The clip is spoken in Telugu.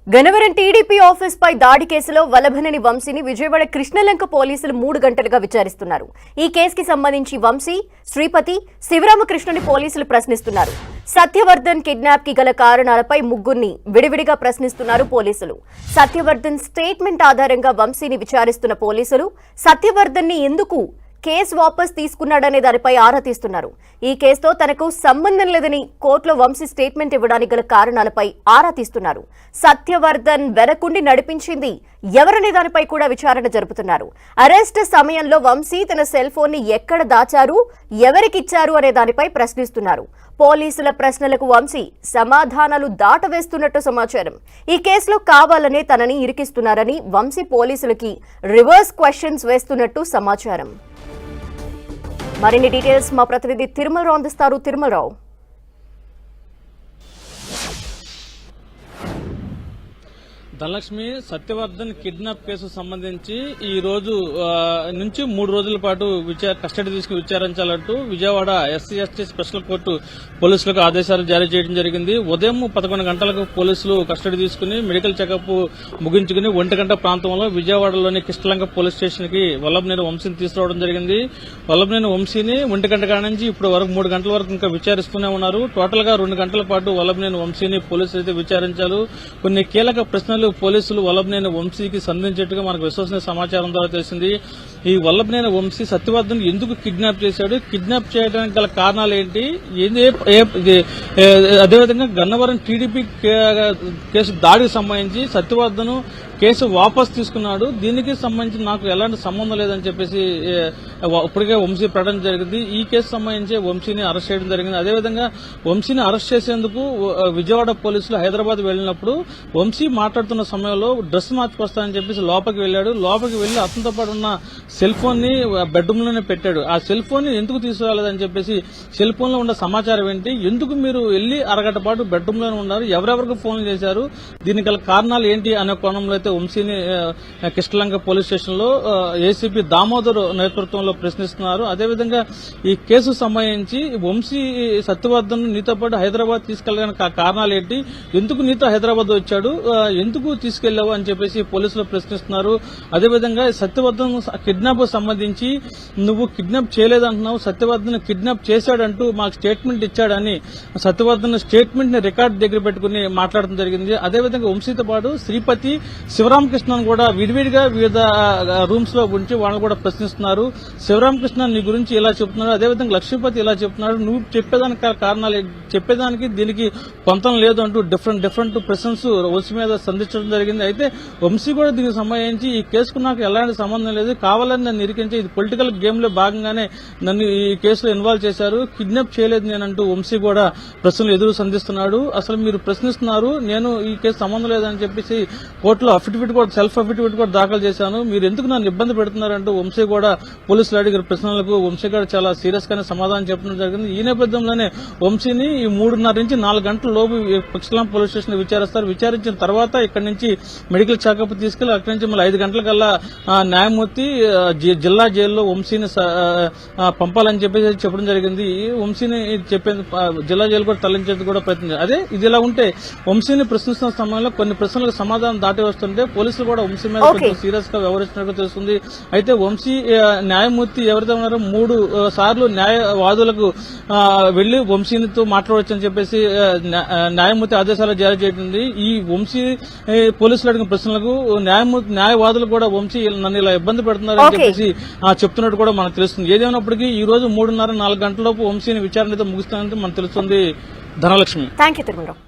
గన్నవరం టీడీపీ ఆఫీస్ పై దాడి కేసులో వల్లభనేని వంశీని విజయవాడ కృష్ణలంక పోలీసులు 3 గంటలుగా విచారిస్తున్నారు. ఈ కేసుకి సంబంధించి వంశీ, శ్రీపతి, శివరామకృష్ణని పోలీసులు ప్రశ్నిస్తున్నారు. సత్యవర్ధన్ కిడ్నాప్ కి గల కారణాలపై ముగ్గురిని విడివిడిగా ప్రశ్నిస్తున్నారు పోలీసులు. సత్యవర్ధన్ స్టేట్మెంట్ ఆధారంగా వంశీని విచారిస్తున్న పోలీసులు సత్యవర్ధన్ ని ఎందుకు కేసు వాపస్ తీసుకున్నాడనే దానిపై ఆరా తీస్తున్నారు. ఈ కేసుతో తనకు సంబంధం లేదని కోర్టులో వంశీ స్టేట్మెంట్ ఇవ్వడానికి గల కారణాలపై ఆరా తీస్తున్నారు. సత్యవర్ధన్ వెనకుండి నడిపించింది ఎవరనే దానిపై కూడా విచారణ జరుపుతున్నారు. అరెస్ట్ సమయంలో వంశీ తన సెల్ ఫోన్ ని ఎక్కడ దాచారు, ఎవరికిచ్చారు అనే దానిపై ప్రశ్నిస్తున్నారు. పోలీసుల ప్రశ్నలకు వంశీ సమాధానాలు దాటవేస్తున్నట్టు సమాచారం. ఈ కేసులో కావాలనే తనని ఇరికిస్తున్నారని వంశీ పోలీసులకి రివర్స్ క్వశ్చన్స్ వేస్తున్నట్టు సమాచారం. మరిన్ని డీటెయిల్స్ మా ప్రతినిధి తిరుమలరావు అందిస్తారు. తిరుమలరావు, ధనలక్ష్మి, సత్యవర్ధన్ కిడ్నాప్ కేసు సంబంధించి ఈ రోజు నుంచి 3 రోజుల పాటు కస్టడీ తీసుకుని విచారించాలంటూ విజయవాడ SC/ST స్పెషల్ కోర్టు పోలీసులకు ఆదేశాలు జారీ చేయడం జరిగింది. ఉదయం 11 గంటలకు పోలీసులు కస్టడీ తీసుకుని మెడికల్ చెకప్ ముగించుకుని 1 గంట ప్రాంతంలో విజయవాడలోని కృష్ణలంక పోలీస్ స్టేషన్ కి వల్లభనేని వంశీని తీసుకురావడం జరిగింది. వల్లభనేని వంశీని 1 గంట కాడ నుంచి ఇప్పటి వరకు 3 గంటల వరకు ఇంకా విచారిస్తూనే ఉన్నారు. టోటల్ గా 2 గంటల పాటు వల్లభనేని వంశీని పోలీసులు అయితే విచారించారు. కొన్ని కీలక ప్రశ్నలు పోలీసులు వల్లభనేని వంశీకి సంధించేట్టుగా మనకు విశ్వసనీయ సమాచారం ద్వారా తెలిసింది. ఈ వల్లభనేని వంశీ సత్యవర్ధన్ ఎందుకు కిడ్నాప్ చేశాడు, కిడ్నాప్ చేయడానికి గల కారణాలు ఏంటి, అదేవిధంగా గన్నవరం టీడీపీ కేసు దాడికి సంబంధించి సత్యవర్ధన్ కేసు వాపస్ తీసుకున్నాడు, దీనికి సంబంధించి నాకు ఎలాంటి సంబంధం లేదని చెప్పేసి ఇప్పటికే వంశీ ప్రకటన జరిగింది. ఈ కేసు సంబంధించి వంశీని అరెస్ట్ చేయడం జరిగింది. అదేవిధంగా వంశీని అరెస్ట్ చేసేందుకు విజయవాడ పోలీసులు హైదరాబాద్ వెళ్లినప్పుడు వంశీ మాట్లాడుతున్న సమయంలో డ్రెస్ మార్చుకొస్తానని చెప్పేసి లోపలికి వెళ్లాడు. లోపలికి వెళ్లి అతనితో పాటు ఉన్న సెల్ ఫోన్ ని బెడ్రూమ్ లోనే పెట్టాడు. ఆ సెల్ ఫోన్ ని ఎందుకు తీసుకురాలేదని చెప్పేసి, సెల్ ఫోన్ లో ఉన్న సమాచారం ఏంటి, ఎందుకు మీరు వెళ్లి అరగంట పాటు బెడ్రూమ్ లోనే ఉన్నారు, ఎవరెవరికి ఫోన్ చేశారు, దీనికి గల కారణాలు ఏంటి అనే కోణంలో అయితే వంశీని కృష్ణలంక పోలీస్ స్టేషన్ లో ఏసీపీ దామోదర్ నేతృత్వంలో ప్రశ్నిస్తున్నారు. అదేవిధంగా ఈ కేసు సంబంధించి వంశీ సత్యవర్ధన్ నీతో పాటు హైదరాబాద్ తీసుకెళ్లడానికి కారణాలు ఏంటి, ఎందుకు నీతో హైదరాబాద్ వచ్చాడు, ఎందుకు తీసుకెళ్లావు అని చెప్పేసి పోలీసులు ప్రశ్నిస్తున్నారు. అదేవిధంగా సత్యవర్ధన్ కిడ్నాప్ సంబంధించి నువ్వు కిడ్నాప్ చేయలేదంటున్నావు, సత్యవర్ధన్ కిడ్నాప్ చేశాడంటూ మాకు స్టేట్మెంట్ ఇచ్చాడని సత్యవర్ధన్ స్టేట్మెంట్ ని రికార్డు దగ్గర పెట్టుకుని మాట్లాడడం జరిగింది. అదేవిధంగా వంశీతో పాటు శ్రీపతి, శివరామకృష్ణన్ కూడా విడివిడిగా వివిధ రూమ్స్ లో ఉంచి వాళ్ళని కూడా ప్రశ్నిస్తున్నారు. శివరామకృష్ణ నీ గురించి ఇలా చెప్తున్నాడు, అదేవిధంగా లక్ష్మీపతి ఇలా చెప్తున్నాడు, నువ్వు చెప్పేదానికి కారణాలు చెప్పేదానికి దీనికి పొంతం లేదు అంటూ డిఫరెంట్ ప్రశ్నస్ వంశీ మీద సంధించడం జరిగింది. అయితే వంశీ కూడా దీనికి సంబంధించి ఈ కేసుకు నాకు ఎలాంటి సంబంధం లేదు, కావాలని నన్ను ఇరికించి ఇది పొలిటికల్ గేమ్ లో భాగంగానే నన్ను ఈ కేసులో ఇన్వాల్వ్ చేశారు, కిడ్నాప్ చేయలేదు నేనంటూ వంశీ కూడా ప్రశ్నలు ఎదురు సంధిస్తున్నాడు. అసలు మీరు ప్రశ్నిస్తున్నారు, నేను ఈ కేసు సంబంధం లేదని చెప్పేసి కోర్టులో సెల్ఫ్ అఫిడవిట్ కూడా దాఖలు చేశాను, మీరు ఎందుకు నన్ను ఇబ్బంది పెడుతున్నారంటూ వంశీ కూడా పోలీసులు అడిగిన ప్రశ్నలకు వంశీ కూడా చాలా సీరియస్ గానే సమాధానం చెప్పడం జరిగింది. ఈ నేపథ్యంలోనే వంశీని ఈ 3:30 నుంచి 4 గంటల లోపు కృష్ణలంక పోలీస్ స్టేషన్ విచారిస్తారు. విచారించిన తర్వాత ఇక్కడి నుంచి మెడికల్ చెకప్ తీసుకెళ్లి అక్కడి నుంచి మళ్ళీ 5 గంటలకల్లా న్యాయమూర్తి జిల్లా జైల్లో వంశీని పంపాలని చెప్పేసి చెప్పడం జరిగింది. వంశీని జిల్లా జైలు కూడా తరలించేందుకు కూడా ప్రయత్నం. అదే ఇది ఇలా ఉంటే వంశీని ప్రశ్నిస్తున్న సమయంలో కొన్ని ప్రశ్నలకు సమాధానం దాటి వస్తుంటే పోలీసులు కూడా వంశీ మీద కొంచెం సీరియస్ గా వ్యవహరిస్తున్నట్టు తెలుస్తుంది. అయితే వంశీ న్యాయమూర్తి ఎవరైతే ఉన్నారో 3 సార్లు న్యాయవాదులకు వెళ్లి వంశీనితో మాట్లాడవచ్చని చెప్పేసి న్యాయమూర్తి ఆదేశాలు జారీ చేసింది. ఈ వంశీ పోలీసులు అడిగిన ప్రశ్నలకు న్యాయవాదులు కూడా వంశీ నన్ను ఇలా ఇబ్బంది పెడుతున్నారని చెప్పేసి చెప్తున్నట్టు కూడా మనకు తెలుస్తుంది. ఏదేమైనప్పటికీ ఈ రోజు 3:30-4 గంటల లోపు వంశీని విచారణతో ముగిస్తానని మనకు తెలుస్తుంది. ధనలక్ష్మి. థాంక్యూ తిరుమలరావు.